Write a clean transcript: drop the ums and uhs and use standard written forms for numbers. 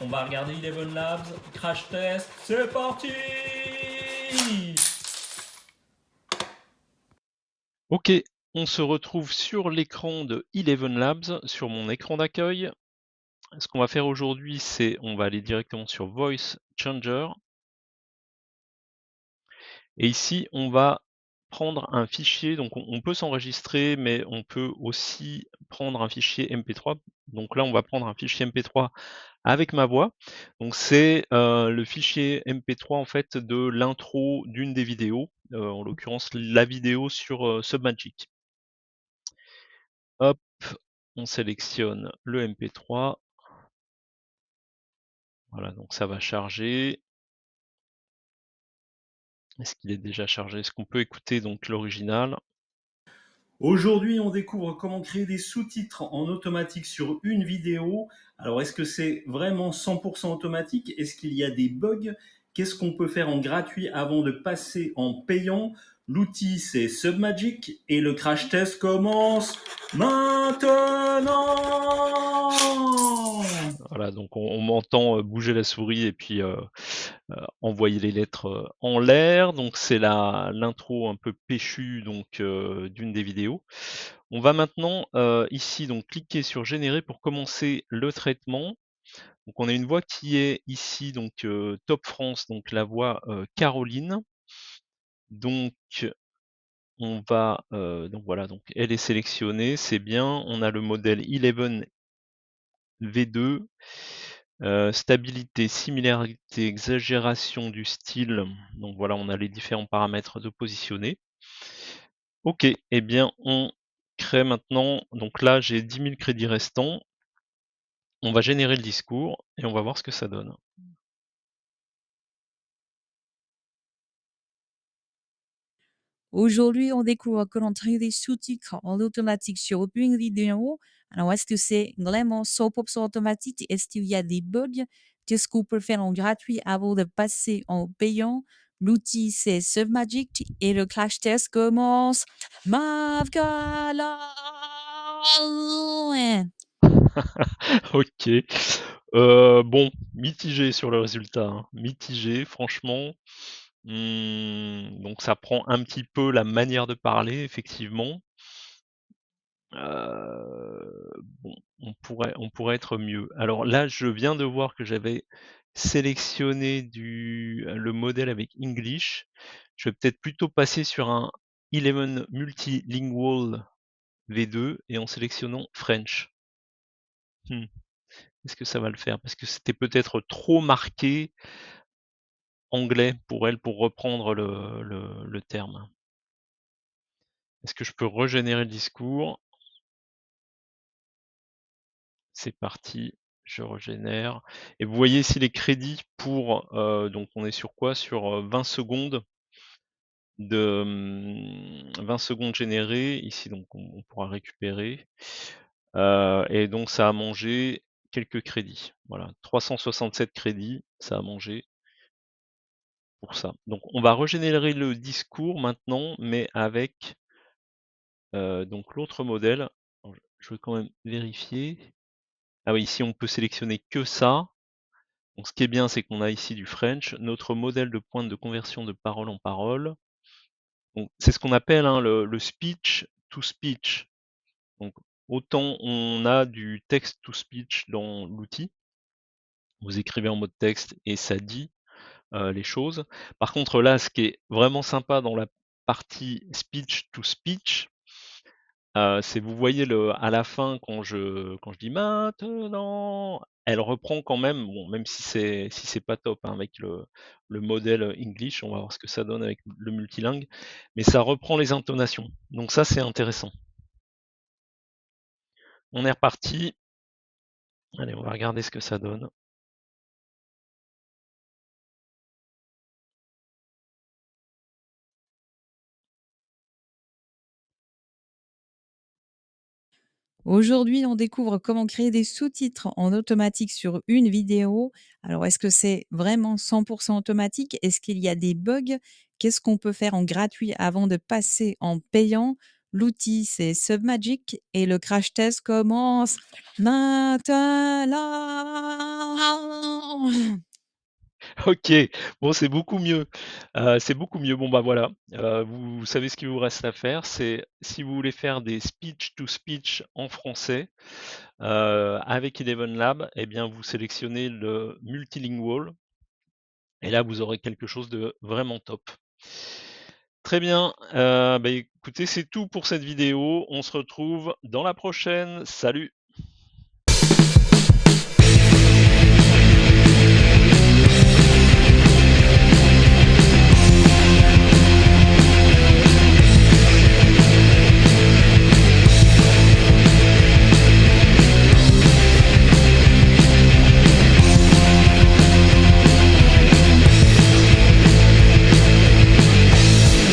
On va regarder Eleven Labs, crash test, c'est parti. Ok, on se retrouve sur l'écran de Eleven Labs, sur mon écran d'accueil. Ce qu'on va faire aujourd'hui, c'est on va aller directement sur Voice Changer. Et ici, on va prendre un fichier, donc on peut s'enregistrer, mais on peut aussi prendre un fichier MP3. Donc là, on va prendre un fichier MP3 avec ma voix. Donc c'est le fichier MP3 en fait de l'intro d'une des vidéos, en l'occurrence la vidéo sur Submagic. Hop, on sélectionne le MP3. Voilà, donc ça va charger. Est-ce qu'il est déjà chargé? Est-ce qu'on peut écouter donc l'original? Aujourd'hui, on découvre comment créer des sous-titres en automatique sur une vidéo. Alors, est-ce que c'est vraiment 100% automatique? Est-ce qu'il y a des bugs? Qu'est-ce qu'on peut faire en gratuit avant de passer en payant? L'outil, c'est Submagic et le crash test commence maintenant. Voilà, donc on m'entend bouger la souris et puis envoyer les lettres en l'air. Donc c'est l'intro un peu péchue donc d'une des vidéos. On va maintenant ici donc cliquer sur générer pour commencer le traitement. Donc on a une voix qui est ici donc Top France, donc la voix Caroline. Donc on va donc voilà, donc elle est sélectionnée, c'est bien. On a le modèle Eleven V2, stabilité, similarité, exagération du style. Donc voilà, on a les différents paramètres de positionner. OK, eh bien on crée maintenant, donc là j'ai 10 000 crédits restants. On va générer le discours et on va voir ce que ça donne. Aujourd'hui, on découvre comment créer des sous-titres en automatique sur une vidéo. Alors, est-ce que c'est vraiment 100% automatique? Est-ce qu'il y a des bugs? Qu'est-ce qu'on peut faire en gratuit avant de passer en payant? L'outil, c'est Submagic et le crash test commence maintenant. OK, bon, mitigé sur le résultat, hein, mitigé franchement. Donc ça prend un petit peu la manière de parler effectivement. Bon, on pourrait être mieux. Alors là, je viens de voir que j'avais sélectionné le modèle avec English. Je vais peut-être plutôt passer sur un Eleven Multilingual V2 et en sélectionnant French. Mmh. Est-ce que ça va le faire? Parce que c'était peut-être trop marqué anglais pour elle, pour reprendre le terme. Est-ce que je peux régénérer le discours? C'est parti, je régénère et vous voyez ici les crédits pour, donc on est sur quoi? Sur, 20 secondes 20 secondes générées. Ici donc on pourra récupérer, et donc ça a mangé quelques crédits. Voilà, 367 crédits, ça a mangé pour ça. Donc on va régénérer le discours maintenant, mais avec, donc l'autre modèle. Alors je vais quand même vérifier. Ah oui, ici on peut sélectionner que ça. Donc ce qui est bien, c'est qu'on a ici du French, notre modèle de pointe de conversion de parole en parole. Donc c'est ce qu'on appelle, hein, le speech to speech. Donc autant on a du text to speech dans l'outil, vous écrivez en mode texte et ça dit les choses. Par contre là, ce qui est vraiment sympa dans la partie speech to speech, c'est vous voyez à la fin quand je dis: «Maintenant», elle reprend quand même, bon même si c'est pas top, hein, avec le modèle English, on va voir ce que ça donne avec le multilingue, mais ça reprend les intonations. Donc ça, c'est intéressant. On est reparti. Allez, on va regarder ce que ça donne. Aujourd'hui, on découvre comment créer des sous-titres en automatique sur une vidéo. Alors, est-ce que c'est vraiment 100% automatique? Est-ce qu'il y a des bugs? Qu'est-ce qu'on peut faire en gratuit avant de passer en payant? L'outil, c'est Submagic et le crash test commence maintenant. OK, bon c'est beaucoup mieux, c'est beaucoup mieux. Bon bah voilà, vous savez ce qu'il vous reste à faire, c'est si vous voulez faire des speech to speech en français, avec Eleven Lab et bien vous sélectionnez le multilingual et là vous aurez quelque chose de vraiment top. Très bien, bah écoutez, c'est tout pour cette vidéo. On se retrouve dans la prochaine. Salut!